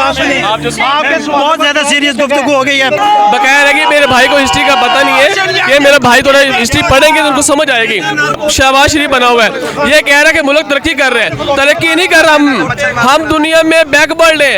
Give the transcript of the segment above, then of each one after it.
बात सुनिए, आपके बहुत ज्यादा सीरियस गुफ्तगू हो गई है। बकाया है कि मेरे भाई को हिस्ट्री का पता नहीं है, ये मेरा भाई थोड़ा हिस्ट्री पढ़ेंगे तो उनको समझ आएगी। शहबाज शरीफ बना हुआ है, ये कह रहा है कि मुल्क तरक्की कर रहे हैं, तरक्की नहीं कर रहा, हम दुनिया में बैकवर्ड है।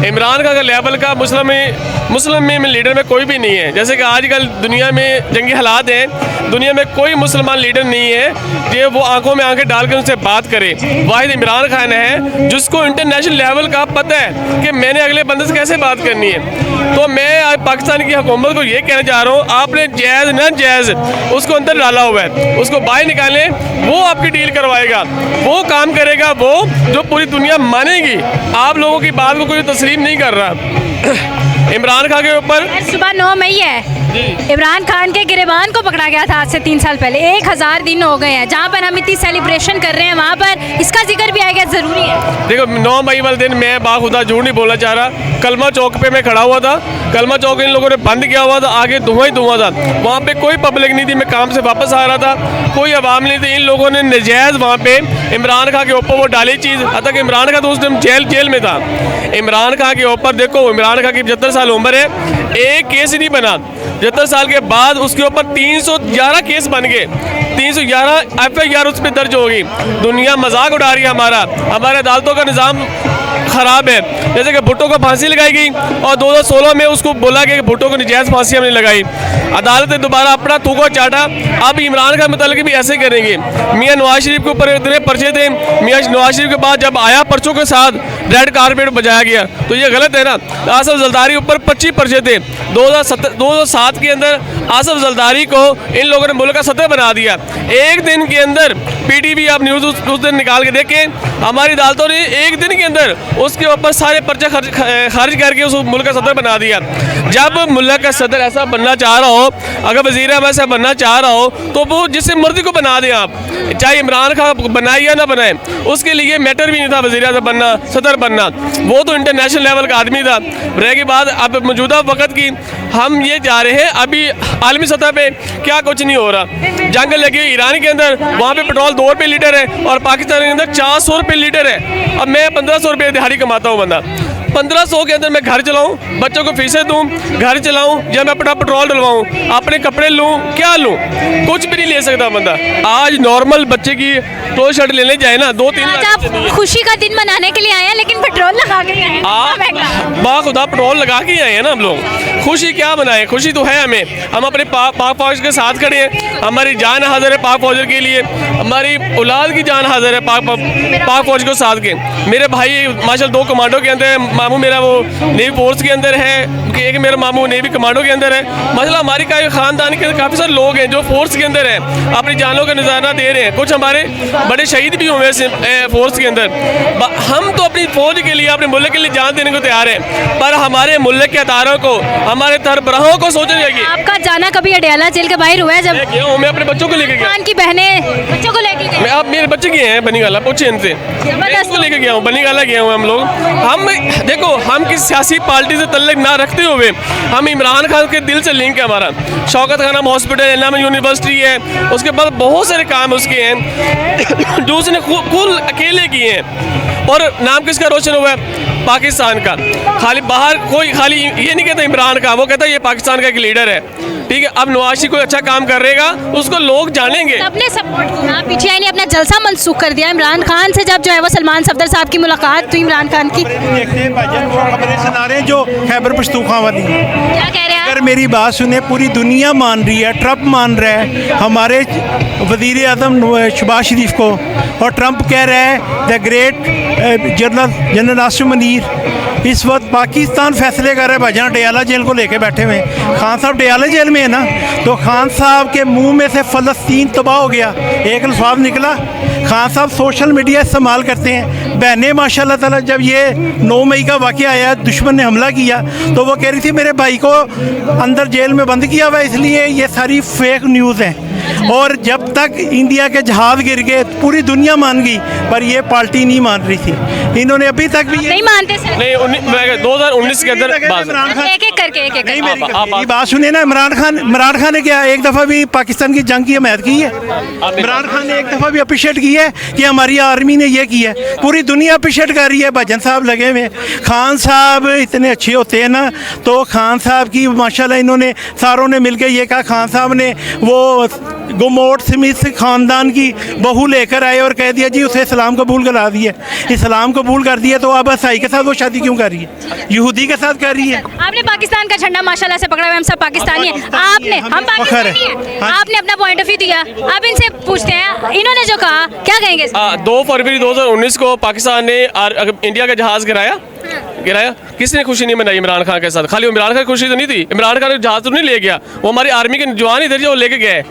इमरान खान का लेवल का मुस्लिम में लीडर में कोई भी नहीं है। जैसे कि आजकल दुनिया में जंगी हालात हैं, दुनिया में कोई मुसलमान लीडर नहीं है कि वो आंखों में आंखें डाल कर उनसे बात करे। वाहिद इमरान खान है जिसको इंटरनेशनल लेवल का पता है कि मैंने अगले बंदे से कैसे बात करनी है। तो मैं आज पाकिस्तान की हुकूमत को ये कहना चाह रहा हूँ, आपने जायज़ न जायज़ उसको अंदर डाला हुआ है, उसको बाहर निकालें, वो आपकी डील करवाएगा, वो काम करेगा, वो जो पूरी दुनिया मानेगी। आप लोगों की बात को कोई तस्लीम नहीं कर रहा। इमरान खान के ऊपर सुबह 9 मई है, इमरान खान के गिरेबान को पकड़ा गया था आज से 3 साल पहले। 1000 दिन हो गए हैं, जहाँ पर हम इतनी सेलिब्रेशन कर रहे हैं वहाँ पर इसका जिक्र भी आएगा, ज़रूरी है। देखो 9 मई वाले दिन मैं बाखुदा झूठ नहीं बोलना चाह रहा, कलमा चौक पे मैं खड़ा हुआ था, कलमा चौक इन लोगों ने बंद किया हुआ था, आगे धुआं ही धुआं था, वहाँ पे कोई पब्लिक नहीं थी, मैं काम से वापस आ रहा था, कोई आवाम नहीं थी। इन लोगों ने नजायज़ वहाँ पे इमरान खान के ऊपर वो डाली चीज़, हत्ता कि इमरान खान तो उस टाइम जेल में था। इमरान खान के ऊपर देखो, इमरान खान की 75 साल उम्र है, एक केस ही नहीं बना। 75 साल के बाद उसके ऊपर 311 केस बन गए, 311 FIR उस पर दर्ज होगी। दुनिया मजाक उड़ा रही है हमारे अदालतों का निज़ाम ख़राब है। जैसे कि भुट्टो को फांसी लगाई गई और 2016 में उसको बोला गया कि भुट्टो को नजायज़ फांसी हमने लगाई, अदालत ने दोबारा अपना थूका चाटा। अब इमरान खान मुतालिक भी ऐसे करेंगे। मियाँ नवाज शरीफ के ऊपर इतने पर्चे थे, मियाँ नवाज शरीफ के बाद जब आया पर्चों के साथ रेड कारपेट बजाया गया, तो ये गलत है ना। आसफ जरदारी ऊपर 25 पर्चे थे 2007 के अंदर। आसफ जरदारी को इन लोगों ने मुल्क का सदर बना दिया। एक दिन के अंदर PTV आप न्यूज़ उस दिन निकाल के देखें, हमारी अदालतों ने एक दिन के अंदर उसके ऊपर सारे पर्चे खारिज करके उस मुल्क का सदर बना दिया। जब मुल्क का सदर ऐसा बनना चाह रहा हो, अगर वज़ीर आज़म ऐसा बनना चाह रहा हो, तो वो जिससे मर्जी को बना दें आप, चाहे इमरान खान बनाए या ना बनाए, उसके लिए मैटर भी नहीं था वज़ीर आज़म बनना, सदर बनना। वो तो इंटरनेशनल लेवल का आदमी था। रहेगी बात अब मौजूदा वक़्त की, हम ये जा रहे हैं अभी आलमी सतह पे क्या कुछ नहीं हो रहा। जंग लगी ईरान के अंदर, वहाँ पे पेट्रोल 2 रुपये लीटर है और पाकिस्तान के अंदर 400 रुपये लीटर है। अब मैं 1500 रुपये दिहाड़ी कमाता हूँ बंदा, 1500 के अंदर मैं घर चलाऊँ, बच्चों को फीसें दूँ, घर चलाऊँ, या मैं अपना पेट्रोल डलवाऊँ, अपने कपड़े लूँ, क्या लूँ, कुछ भी नहीं ले सकता बंदा। आज नॉर्मल बच्चे की 2 शर्ट लेने जाए ना 2-3 आज आप खुशी का दिन मनाने के लिए आए हैं, लेकिन पेट्रोल लगा के आए हैं। बाखुदा पेट्रोल लगा के आए हैं ना हम लोग। खुशी क्या बनाए, खुशी तो है हमें, हम अपने पाक फौज के साथ खड़े हैं, हमारी जान हाजिर है पाक फौज के लिए, हमारी औलाद की जान हाजिर है पाक फौज को साथ के। मेरे भाई माशाल्लाह 2 कमांडो के अंदर है, मामू मेरा वो नेवी फोर्स के अंदर है, एक मेरा मामू नेवी कमांडो के अंदर है। माशाल्लाह हमारी ख़ानदान के काफ़ी सारे लोग हैं जो फोर्स के अंदर हैं, अपनी जानों का नज़ारा दे रहे हैं। कुछ हमारे बड़े शहीद भी हुए फोर्स के अंदर। हम तो अपनी फौज के लिए, अपने मुल्क के लिए जान देने को तैयार हैं, पर हमारे मुल्क के अदारों को, हमारे सरबराहों को सोचना चाहिए। आपका जाना कभी अडयाला जेल के बाहर हुआ है? जब मैं अपने बच्चों को लेके गया, खान की बहनें बच्चों को लेके गए, आप मेरे बच्चे गए हैं बनी गाला, पूछे इनसे, इसको लेके गया हूँ, बनी गाला गया हूँ हम लोग। हम देखो, हम किसी सियासी पार्टी से तल्लुक ना रखते हुए हम इमरान खान के दिल से लिंक है हमारा। शौकत खान हॉस्पिटल, इलामा यूनिवर्सिटी है, उसके बाद बहुत सारे काम उसके हैं जो उसने खुद अकेले किए हैं। और नाम किसका रोशन हुआ है? पाकिस्तान का। खाली बाहर कोई खाली ये नहीं कहता इमरान का, वो कहता है ये पाकिस्तान का एक लीडर है। ठीक है, अब नवाज शरीफ कोई अच्छा काम करेगा उसको लोग जानेंगे। सबने सपोर्ट किया, PTI ने अपना जलसा मनसूख कर दिया इमरान खान से। जब जो है वो सलमान सफदर साहब की मुलाकात तो इमरान खान की देखते हैं भाईजान, वो खबरें सुना रहे हैं जो खैबर पख्तूनख्वा वाली। क्या कह रहे हैं? अगर मेरी बात सुने, पूरी दुनिया मान रही है, ट्रंप मान रहा है हमारे वज़ीर आज़म शहबाज शरीफ को, और ट्रंप कह रहा है the great general Asim Munir. इस वक्त पाकिस्तान फैसले कर रहा है भाईजान, डयाला जेल को लेके बैठे हुए हैं। खान साहब डयाला जेल में है ना, तो खान साहब के मुंह में से फ़लस्तीन तबाह हो गया, एक लफ्ज़ निकला। खान साहब सोशल मीडिया इस्तेमाल करते हैं। बहनें माशाल्लाह ताला, जब ये 9 मई का वाक़या आया, दुश्मन ने हमला किया, तो वो कह रही थी मेरे भाई को अंदर जेल में बंद किया हुआ, इसलिए ये सारी फेक न्यूज़ है। और जब तक इंडिया के जहाज गिर गए पूरी दुनिया मान गई, पर ये पार्टी नहीं मान रही थी। इन्होंने अभी तक भी नहीं मानते सर? नहीं 2019 के अंदर बात एक एक करके एक एक नहीं, करके। मेरी बात सुनिए ना। इमरान खान ने क्या एक दफ़ा भी पाकिस्तान की जंग की हमायत की है? इमरान खान ने एक दफ़ा भी अप्रिशिएट की है कि हमारी आर्मी ने ये किया है? पूरी दुनिया अप्रिशिएट कर रही है। भजन साहब लगे हुए, खान साहब इतने अच्छे होते हैं ना, तो खान साहब की माशाल्लाह इन्होंने सारों ने मिलकर ये कहा, खान साहब ने वो गुमोट स्मिथ खानदान की बहू लेकर आए और कह दिया जी उसे इस्लाम कबूल करा दिया। इस्लाम कबूल कर दिया तो अब ईसाई के साथ वो शादी क्यों कर रही है? यहूदी के साथ कर रही है। आपने पाकिस्तान का झंडा माशाल्लाह से पकड़ा हुआ है, हम सब पाकिस्तानी हैं। आपने हम पाकिस्तानी हैं, आपने अपना पॉइंट ऑफ व्यू दिया। अब इनसे पूछते हैं, इन्होंने जो कहा क्या कहेंगे? 2 फरवरी 2019 को पाकिस्तान ने इंडिया का जहाज गिराया। किसने खुशी नहीं मनाई इमरान खान के साथ? खाली इमरान खान की खुशी तो नहीं थी। इमरान खान जहाज तो नहीं ले गया, वो हमारी आर्मी के जवान ही थे जो लेके गए,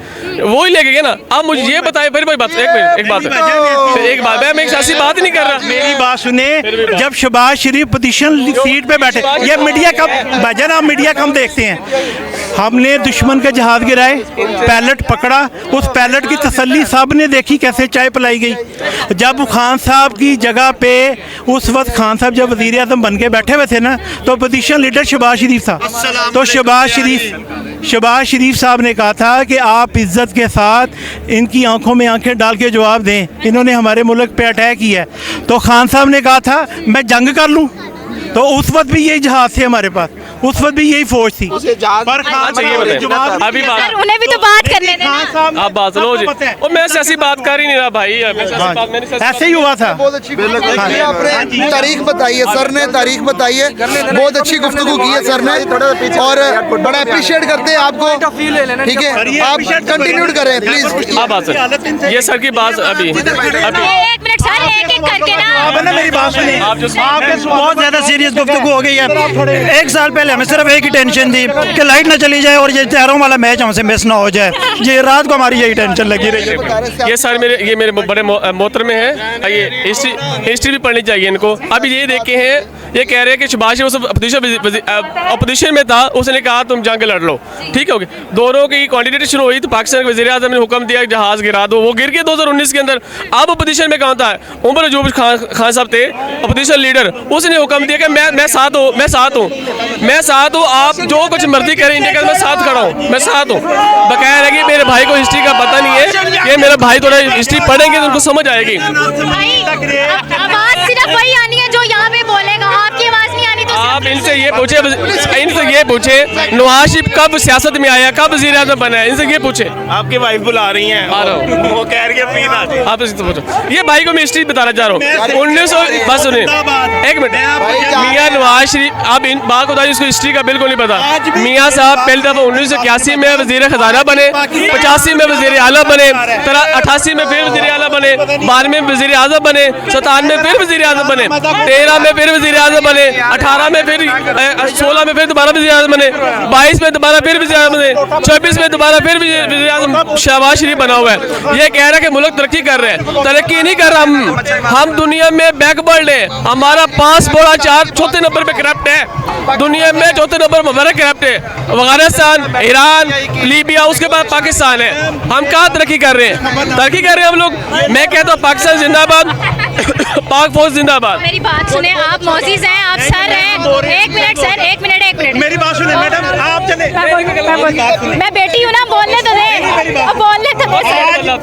वो ही लेके गए ना। आप मुझे ये बताए फिर भाई बात एक बात मैं एक सियासी बात ही नहीं कर रहा। मेरी बात सुने, जब शहबाज शरीफ पोजीशन सीट पे बैठे, ये मीडिया कब भजन, आप मीडिया कम देखते हैं। हमने दुश्मन के जहाज गिराए, पैलेट पकड़ा, उस पैलेट की तसल्ली सब ने देखी कैसे चाय पिलाई गई। जब खान साहब की जगह पे उस वक्त खान साहब जब वज़ीर आज़म बन के बैठे हुए थे ना, तो पोजीशन लीडर शहबाज शरीफ था। तो शहबाज शरीफ साहब ने कहा था कि आप इज्जत के साथ इनकी आंखों में आंखें डाल के जवाब दें, इन्होंने हमारे मुल्क पे अटैक किया है। तो खान साहब ने कहा था मैं जंग कर लूँ, तो उस वक्त भी यही जहाज थे हमारे पास, उस वक्त भी यही फौज थी। पर खान साहब ने जवाब अभी बात सर, उन्हें भी तो बात करने देना। आप बात लो जी। और मैं ऐसी बात कर ही नहीं रहा भाई, ऐसे ही हुआ था। बहुत अच्छी आपने तारीख बताई है सर ने, तारीख बताई है, बहुत अच्छी गुफ्तगू की है सर ने, और बड़ा अप्रिशिएट करते हैं आपको। ठीक है, आप कंटिन्यू करें प्लीज। आप बात सर, ये सर की बात अभी एक मिनट सर, एक एक करके ना। आप है ना मेरी बात सुनिए, बहुत ज्यादा सीरियस गुफ्तगू हो गई है। एक साल पहले हमें सिर्फ एक ही टेंशन थी कि लाइट ना चली जाए और ये चारों वाला मैच हमसे मिस ना हो जाए। ये रात को हमारी यही टेंशन लगी रही है। ये सर मेरे बड़े मोहतरम हैं, ये हिस्ट्री भी पढ़नी चाहिए इनको। अभी ये देखे हैं, ये कह रहे हैं कि शहबाज शरीफ अपोजिशन में था, उसने कहा तुम जंग लड़ लो, ठीक है। दोनों की क्वांटिटी शुरू हुई तो पाकिस्तान के वज़ीर आज़म ने हुक्म दिया जहाज गिरा दो, वो गिर गए 2019 के अंदर। अब अपोजिशन में कहाँ था? उमर अयूब खान साहब थे अपोजिशन लीडर, उसने हुक्म दिया कि मैं साथ हूँ, आप जो कुछ मर्जी करें इंडिया का, मैं साथ खड़ा हूँ, मैं साथ हूँ। बकाया है कि मेरे भाई को हिस्ट्री का पता नहीं है, ये मेरा भाई थोड़ा हिस्ट्री पढ़ेंगे तो उनको समझ आएगी। आवाज सिर्फ वही आनी है जो यहाँ पे बोलेगा, आपकी आवाज नहीं आनी तो आप इनसे ये पूछे नवाज शरीफ कब सियासत में आया, कब वज़ीर आज़म बना है, इनसे ये पूछे। आपकी वाइफ बुला रही हैं, आ रहा हूँ, वो कह रही है प्लीज आ जाइए। आप इससे पूछो। ये भाई को मैं हिस्ट्री बताना चाह रहा हूँ। 1900 बस सुनिए एक मिनट, मियाँ नवाज शरीफ, आप इन बात को उसको हिस्ट्री का बिल्कुल नहीं पता। मियाँ साहब पहली दफ़ा 1981 में वज़ीर ख़जाना बने, 85 में वज़ीर आला बने, 88 में फिर वज़ीर आला बने, 12 में वज़ीर आज़म बने, 57 में फिर वज़ीर आज़म बने, 13 में फिर वज़ीर आज़म बने, 18 में फिर 16 में फिर दोबारा वज़ीर आज़म बने, 22 में दोबारा फिर वज़ीर आज़म बने, 24 में दोबारा फिर वज़ीर आज़म शहबाज शरीफ बना हुआ है। ये कह रहा है कि मुल्क तरक्की कर रहे हैं, तरक्की नहीं कर रहा। हम दुनिया में बैकवर्ड है, हमारा 5 बोला 4 चौथे नंबर पे करप्ट है, दुनिया में चौथे नंबर पर हमारा करप्ट है। अफगानिस्तान, ईरान, लीबिया, उसके बाद पाकिस्तान है। हम कहाँ तरक्की कर रहे हैं? तरक्की कर रहे हैं हम लोग। मैं कहता हूँ पाकिस्तान जिंदाबाद, पाक फौज जिंदाबाद। मेरी बात सुने, आप मौजिज हैं, आप सर हैं। एक मिनट सर, एक मिनट मेरी बात सुने मैडम, आप चले, मैं बेटी हूँ ना, बोलने तो दे, बोलने तो दे सर।